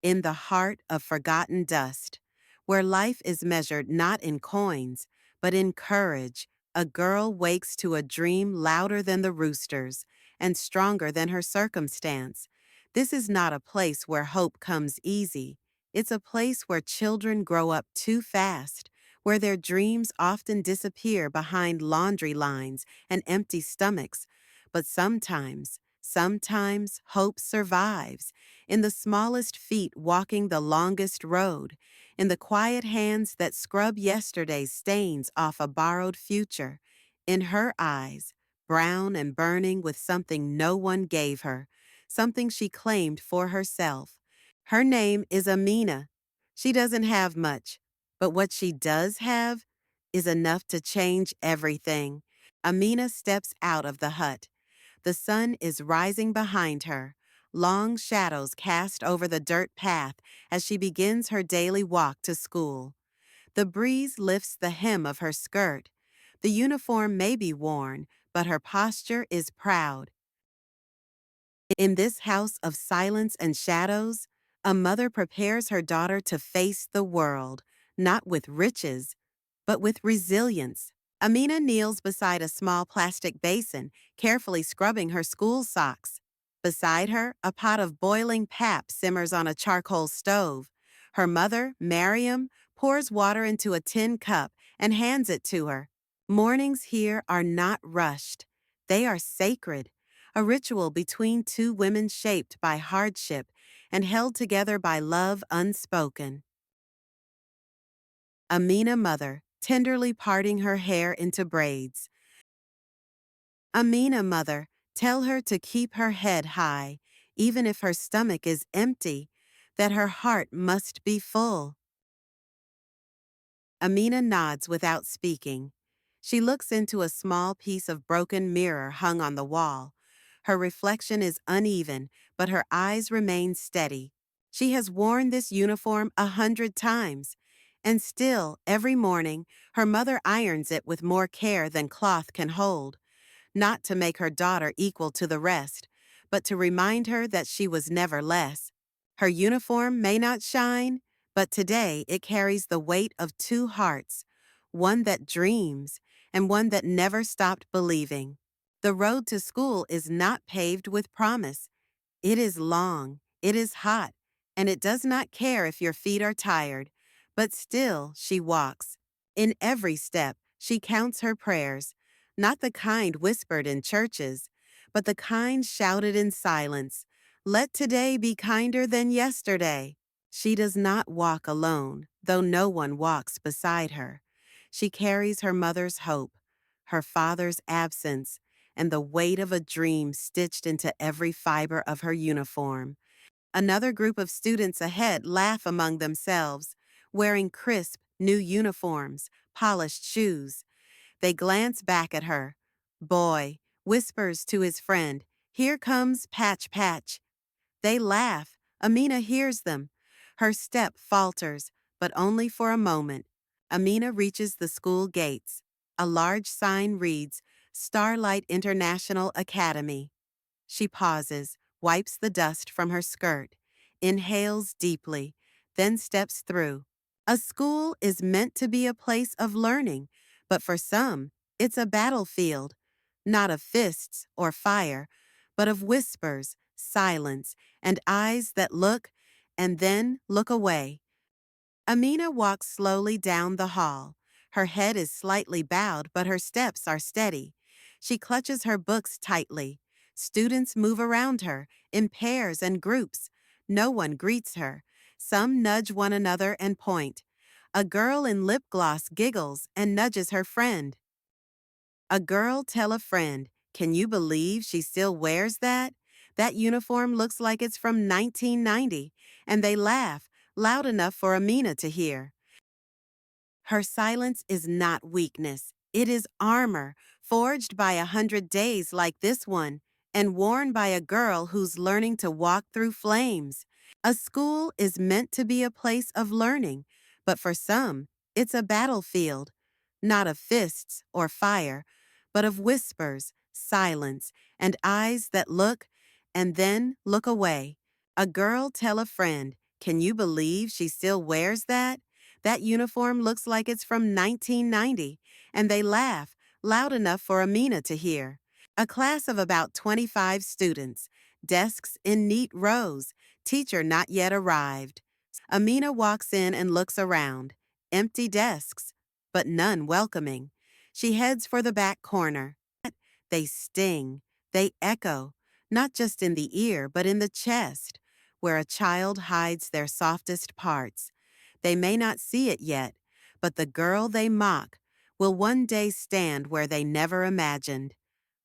in the heart of forgotten dust, where life is measured not in coins, but in courage, a girl wakes to a dream louder than the roosters and stronger than her circumstance. This is not a place where hope comes easy. It's a place where children grow up too fast, where their dreams often disappear behind laundry lines and empty stomachs. But sometimes hope survives in the smallest feet walking the longest road, in the quiet hands that scrub yesterday's stains off a borrowed future, in her eyes, brown and burning with something no one gave her, something she claimed for herself. Her name is Amina. She doesn't have much, but what she does have is enough to change everything. Amina steps out of the hut. The sun is rising behind her, long shadows cast over the dirt path as she begins her daily walk to school. The breeze lifts the hem of her skirt. The uniform may be worn, but her posture is proud. In this house of silence and shadows, a mother prepares her daughter to face the world, not with riches, but with resilience. Amina kneels beside a small plastic basin, carefully scrubbing her school socks. Beside her, a pot of boiling pap simmers on a charcoal stove. Her mother, Mariam, pours water into a tin cup and hands it to her. Mornings here are not rushed. They are sacred, a ritual between two women shaped by hardship and held together by love unspoken. Amina mother, tenderly parting her hair into braids. Amina mother, tell her to keep her head high, even if her stomach is empty, that her heart must be full. Amina nods without speaking. She looks into a small piece of broken mirror hung on the wall. Her reflection is uneven, but her eyes remain steady. She has worn this uniform 100 times, and still, every morning, her mother irons it with more care than cloth can hold, not to make her daughter equal to the rest, but to remind her that she was never less. Her uniform may not shine, but today it carries the weight of two hearts, one that dreams and one that never stopped believing. The road to school is not paved with promise. It is long, it is hot, and it does not care if your feet are tired, but still she walks. In every step, she counts her prayers, not the kind whispered in churches, but the kind shouted in silence. Let today be kinder than yesterday. She does not walk alone, though no one walks beside her. She carries her mother's hope, her father's absence, and the weight of a dream stitched into every fiber of her uniform. Another group of students ahead laugh among themselves, wearing crisp, new uniforms, polished shoes. They glance back at her. Boy whispers to his friend, "Here comes Patch Patch." They laugh. Amina hears them. Her step falters, but only for a moment. Amina reaches the school gates. A large sign reads, Starlight International Academy. She pauses, wipes the dust from her skirt, inhales deeply, then steps through. A school is meant to be a place of learning, but for some, it's a battlefield, not of fists or fire, but of whispers, silence, and eyes that look and then look away. Amina walks slowly down the hall. Her head is slightly bowed, but her steps are steady. She clutches her books tightly. Students move around her, in pairs and groups. No one greets her. Some nudge one another and point. A girl in lip gloss giggles and nudges her friend. A girl tell a friend, "Can you believe she still wears that? That uniform looks like it's from 1990, and they laugh, loud enough for Amina to hear. Her silence is not weakness. It is armor, forged by 100 days like this one, and worn by a girl who's learning to walk through flames. A school is meant to be a place of learning, but for some, it's a battlefield, not of fists or fire, but of whispers, silence, and eyes that look and then look away. A girl tell a friend, Can you believe she still wears that? That uniform looks like it's from 1990, and they laugh, loud enough for Amina to hear. A class of about 25 students, desks in neat rows, teacher not yet arrived. Amina walks in and looks around. Empty desks, but none welcoming. She heads for the back corner. They sting, they echo, not just in the ear, but in the chest, where a child hides their softest parts. They may not see it yet, but the girl they mock will one day stand where they never imagined.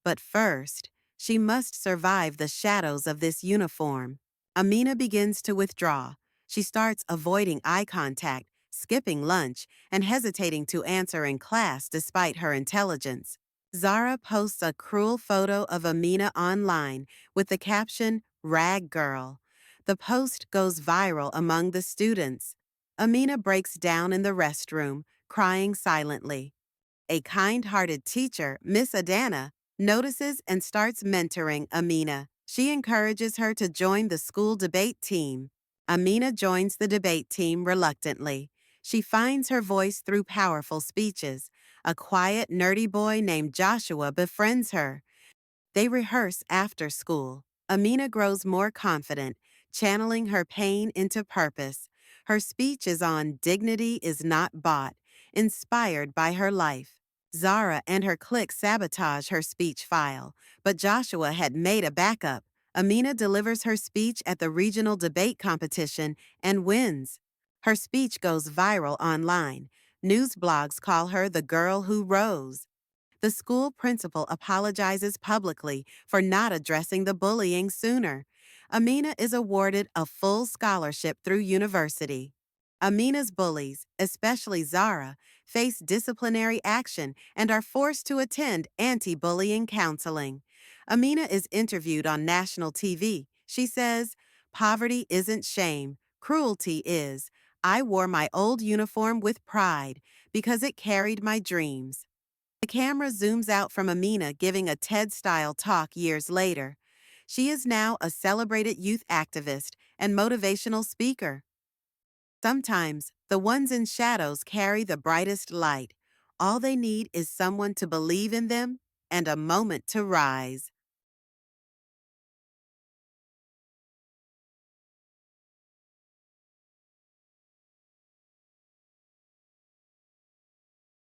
But first, she must survive the shadows of this uniform. Amina begins to withdraw. She starts avoiding eye contact, skipping lunch, and hesitating to answer in class despite her intelligence. Zara posts a cruel photo of Amina online with the caption, "Rag Girl." The post goes viral among the students. Amina breaks down in the restroom, crying silently. A kind-hearted teacher, Miss Adana, notices and starts mentoring Amina. She encourages her to join the school debate team. Amina joins the debate team reluctantly. She finds her voice through powerful speeches. A quiet, nerdy boy named Joshua befriends her. They rehearse after school. Amina grows more confident, channeling her pain into purpose. Her speech is on "Dignity is not bought," inspired by her life. Zara and her clique sabotage her speech file, but Joshua had made a backup. Amina delivers her speech at the regional debate competition and wins. Her speech goes viral online. News blogs call her the girl who rose. The school principal apologizes publicly for not addressing the bullying sooner. Amina is awarded a full scholarship through university. Amina's bullies, especially Zara, face disciplinary action and are forced to attend anti-bullying counseling. Amina is interviewed on national TV. She says, "Poverty isn't shame, cruelty is. I wore my old uniform with pride because it carried my dreams." The camera zooms out from Amina giving a TED-style talk years later. She is now a celebrated youth activist and motivational speaker. Sometimes, the ones in shadows carry the brightest light. All they need is someone to believe in them and a moment to rise.